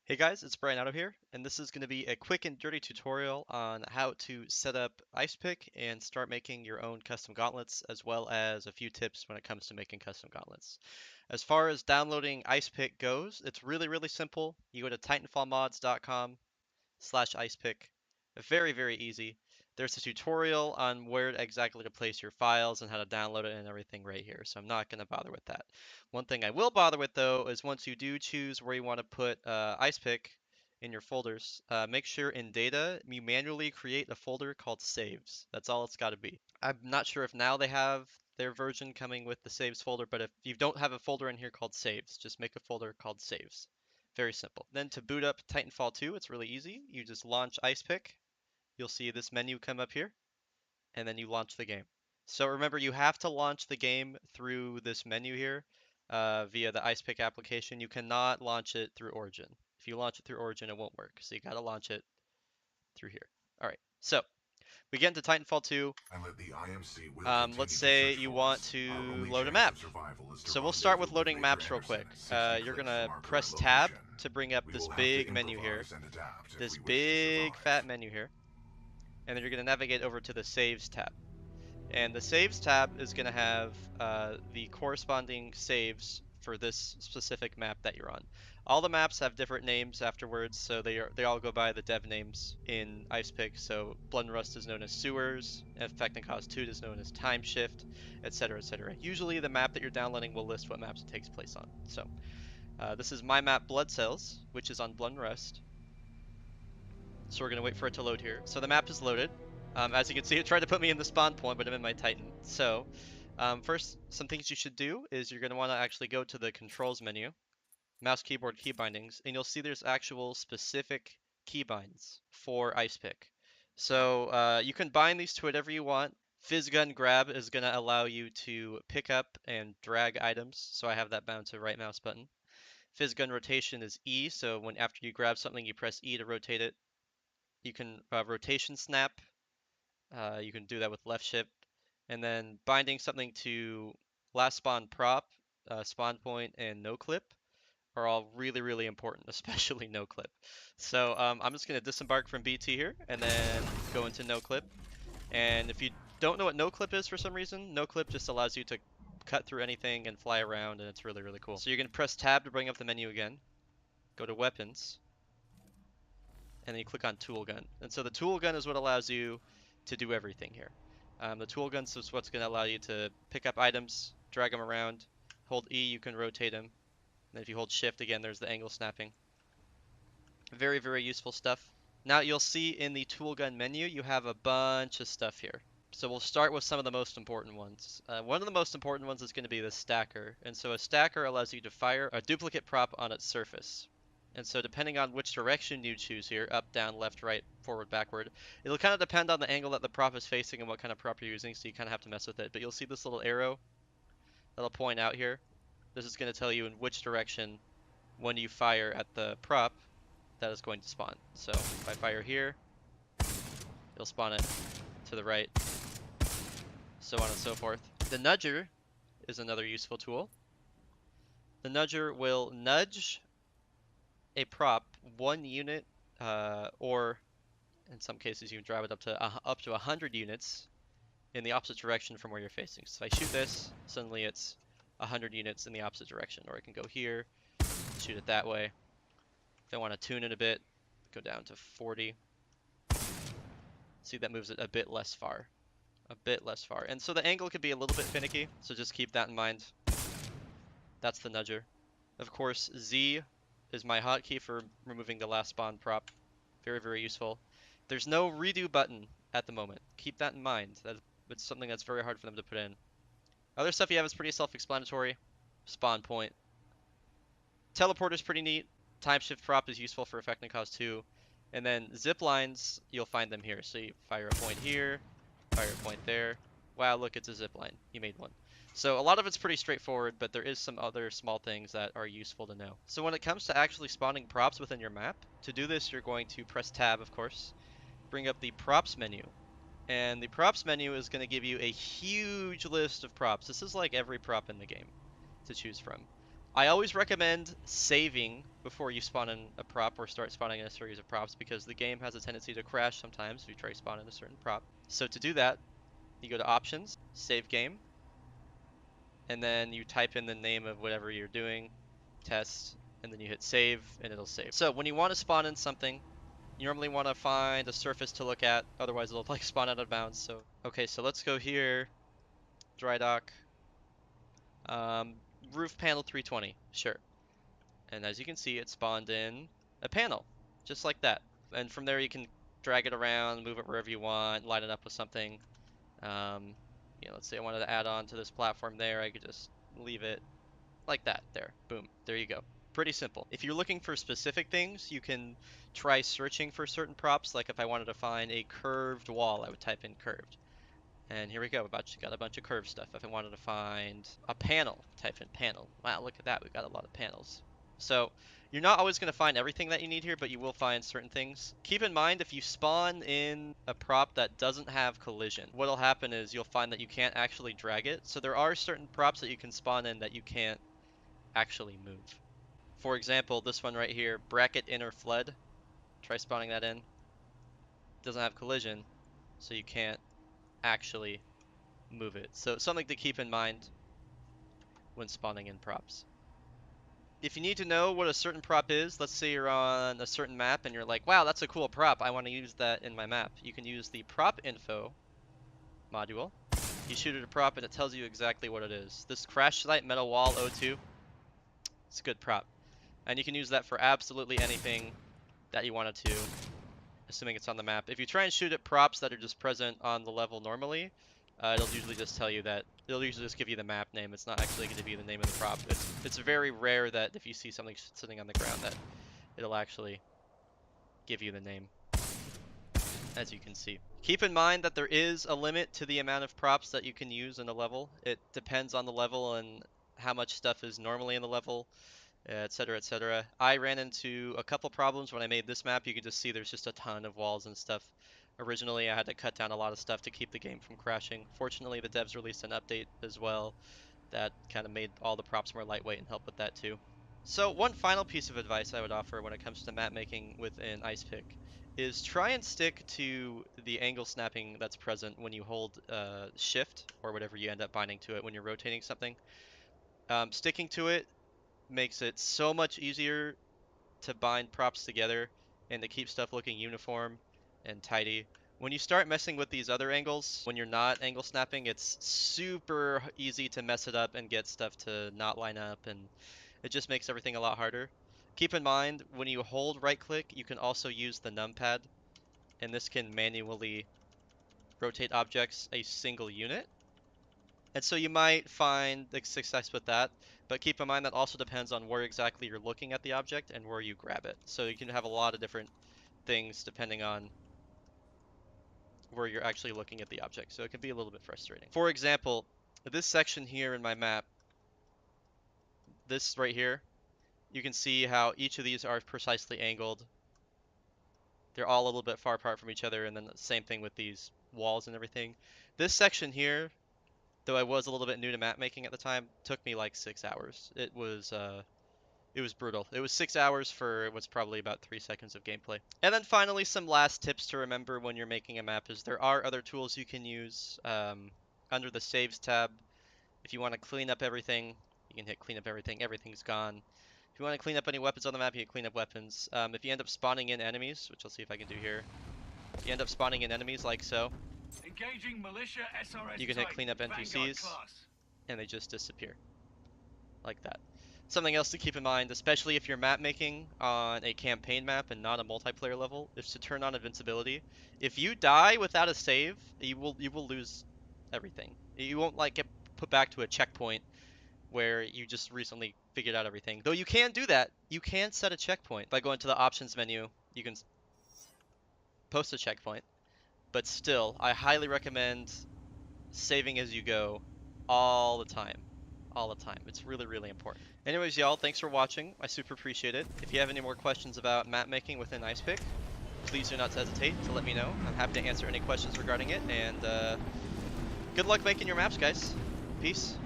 Hey guys, it's bryonato here, and this is going to be a quick and dirty tutorial on how to set up Icepick and start making your own custom gauntlets, as well as a few tips when it comes to making custom gauntlets. As far as downloading Icepick goes, it's really simple. You go to titanfallmods.com/icepick. Very easy. There's a tutorial on where exactly to place your files and how to download it and everything right here, so I'm not going to bother with that. One thing I will bother with though is once you do choose where you want to put Icepick in your folders, make sure in data you manually create a folder called saves. That's all it's got to be. I'm not sure if now they have their version coming with the saves folder, but if you don't have a folder in here called saves, just make a folder called saves. Very simple. Then to boot up Titanfall 2, it's really easy. You just launch Icepick. You'll see this menu come up here, and then you launch the game. So remember, you have to launch the game through this menu here via the Icepick application. You cannot launch it through Origin. If you launch it through Origin, it won't work. So you got to launch it through here. All right, so we get into Titanfall 2. Let's say you want to load a map. So we'll start with loading maps real quick. You're going to press tab to bring up this big menu here. This big fat menu here. And then you're going to navigate over to the Saves tab. And the Saves tab is going to have the corresponding saves for this specific map that you're on. All the maps have different names afterwards, so they all go by the dev names in Icepick. So Blood and Rust is known as Sewers, Effect and Cause 2 is known as Time Shift, etc., etc. Usually the map that you're downloading will list what maps it takes place on. So this is my map Blood Cells, which is on Blood and Rust. So we're going to wait for it to load here. So the map is loaded. As you can see, it tried to put me in the spawn point, but I'm in my Titan. So first, some things you should do is you're going to want to actually go to the controls menu, mouse, keyboard, key bindings, and you'll see there's actual specific keybinds for Icepick. So you can bind these to whatever you want. Gun grab is going to allow you to pick up and drag items. So I have that bound to right mouse button. Gun rotation is E, so when after you grab something, you press E to rotate it. You can rotation snap. You can do that with left shift. And then binding something to last spawn prop, spawn point, and no clip are all really important, especially no clip. So I'm just going to disembark from BT here and then go into no clip. And if you don't know what no clip is for some reason, no clip just allows you to cut through anything and fly around, and it's really cool. So you're going to press tab to bring up the menu again, go to weapons, and then you click on tool gun. And so the tool gun is what allows you to do everything here. The tool gun is what's going to allow you to pick up items, drag them around. Hold E, you can rotate them. And if you hold shift again, there's the angle snapping. Very useful stuff. Now you'll see in the tool gun menu, you have a bunch of stuff here. So we'll start with some of the most important ones. One of the most important ones is going to be the stacker. And so a stacker allows you to fire a duplicate prop on its surface. And so depending on which direction you choose here, up, down, left, right, forward, backward, it'll kind of depend on the angle that the prop is facing and what kind of prop you're using, so you kind of have to mess with it. But you'll see this little arrow that'll point out here. This is going to tell you in which direction, when you fire at the prop, that is going to spawn. So if I fire here, it'll spawn it to the right, so on and so forth. The nudger is another useful tool. The nudger will nudge a prop 1 unit, or in some cases you can drive it up to 100 units in the opposite direction from where you're facing. So if I shoot this, suddenly it's 100 units in the opposite direction. Or I can go here, shoot it that way. If I want to tune it a bit, go down to 40. See, that moves it a bit less far. And so the angle could be a little bit finicky, so just keep that in mind. That's the nudger. Of course, Z is my hotkey for removing the last spawn prop. Very useful. There's no redo button at the moment. Keep that in mind. It's something that's very hard for them to put in. Other stuff you have is pretty self-explanatory. Spawn point. Teleporter's pretty neat. Time shift prop is useful for effect and cause 2. And then zip lines, you'll find them here. So you fire a point here, fire a point there. Wow, look, it's a zip line. You made one. So a lot of it's pretty straightforward, but there is some other small things that are useful to know. So when it comes to actually spawning props within your map, to do this you're going to press tab, of course, bring up the props menu. And the props menu is going to give you a huge list of props. This is like every prop in the game to choose from. I always recommend saving before you spawn in a prop or start spawning in a series of props, because the game has a tendency to crash sometimes if you try spawning a certain prop. So to do that, you go to Options, Save Game, and then you type in the name of whatever you're doing, test, and then you hit save, and it'll save. So when you want to spawn in something, you normally want to find a surface to look at, otherwise it'll like spawn out of bounds. So okay, so let's go here, dry dock, roof panel 320, sure. And as you can see, it spawned in a panel, just like that. And from there you can drag it around, move it wherever you want, line it up with something. Let's say I wanted to add on to this platform there, I could just leave it like that. There, boom, there you go. Pretty simple. If you're looking for specific things, you can try searching for certain props. Like if I wanted to find a curved wall, I would type in curved. And here we go, got a bunch of curved stuff. If I wanted to find a panel, type in panel. Wow, look at that, we've got a lot of panels. So you're not always going to find everything that you need here, but you will find certain things. Keep in mind, if you spawn in a prop that doesn't have collision, what'll happen is you'll find that you can't actually drag it. So there are certain props that you can spawn in that you can't actually move. For example, this one right here, bracket inner flood. Try spawning that in. Doesn't have collision, so you can't actually move it. So something to keep in mind when spawning in props. If you need to know what a certain prop is, let's say you're on a certain map and you're like, wow, that's a cool prop, I want to use that in my map. You can use the prop info module. You shoot at a prop and it tells you exactly what it is. This crash site metal wall 02, it's a good prop. And you can use that for absolutely anything that you wanted to, assuming it's on the map. If you try and shoot at props that are just present on the level normally, it'll usually just tell you that, it'll usually just give you the map name. It's not actually going to be the name of the prop. It's very rare that if you see something sitting on the ground that it'll actually give you the name, as you can see. Keep in mind that there is a limit to the amount of props that you can use in a level. It depends on the level and how much stuff is normally in the level, etc, etc. I ran into a couple problems when I made this map. You can just see there's just a ton of walls and stuff. Originally, I had to cut down a lot of stuff to keep the game from crashing. Fortunately, the devs released an update as well that kind of made all the props more lightweight and helped with that too. So one final piece of advice I would offer when it comes to map making within Icepick is try and stick to the angle snapping that's present when you hold shift or whatever you end up binding to it when you're rotating something. Sticking to it makes it so much easier to bind props together and to keep stuff looking uniform and tidy. When you start messing with these other angles, when you're not angle snapping, it's super easy to mess it up and get stuff to not line up, and it just makes everything a lot harder. Keep in mind, when you hold right click, you can also use the numpad, and this can manually rotate objects a single unit. And so you might find the success with that, but keep in mind that also depends on where exactly you're looking at the object and where you grab it. So you can have a lot of different things depending on where you're actually looking at the object. So it can be a little bit frustrating. For example, this section here in my map, this right here, you can see how each of these are precisely angled. They're all a little bit far apart from each other, and then the same thing with these walls and everything. This section here, though I was a little bit new to map making at the time, took me like 6 hours. It was brutal. It was 6 hours for what's probably about 3 seconds of gameplay. And then finally, some last tips to remember when you're making a map is there are other tools you can use. Under the Saves tab, if you want to clean up everything, you can hit clean up everything. Everything's gone. If you want to clean up any weapons on the map, you can clean up weapons. If you end up spawning in enemies, which I'll see if I can do here, if you end up spawning in enemies like so, engaging militia SRS you can hit clean up NPCs, and they just disappear. Like that. Something else to keep in mind, especially if you're map making on a campaign map and not a multiplayer level, is to turn on invincibility. If you die without a save, you will lose everything. You won't like get put back to a checkpoint where you just recently figured out everything. Though you can do that. You can set a checkpoint by going to the options menu. You can post a checkpoint. But still, I highly recommend saving as you go all the time. All the time. It's really, really important. Anyways, y'all, thanks for watching. I super appreciate it. If you have any more questions about map making within Icepick, please do not hesitate to let me know. I'm happy to answer any questions regarding it, and good luck making your maps, guys. Peace.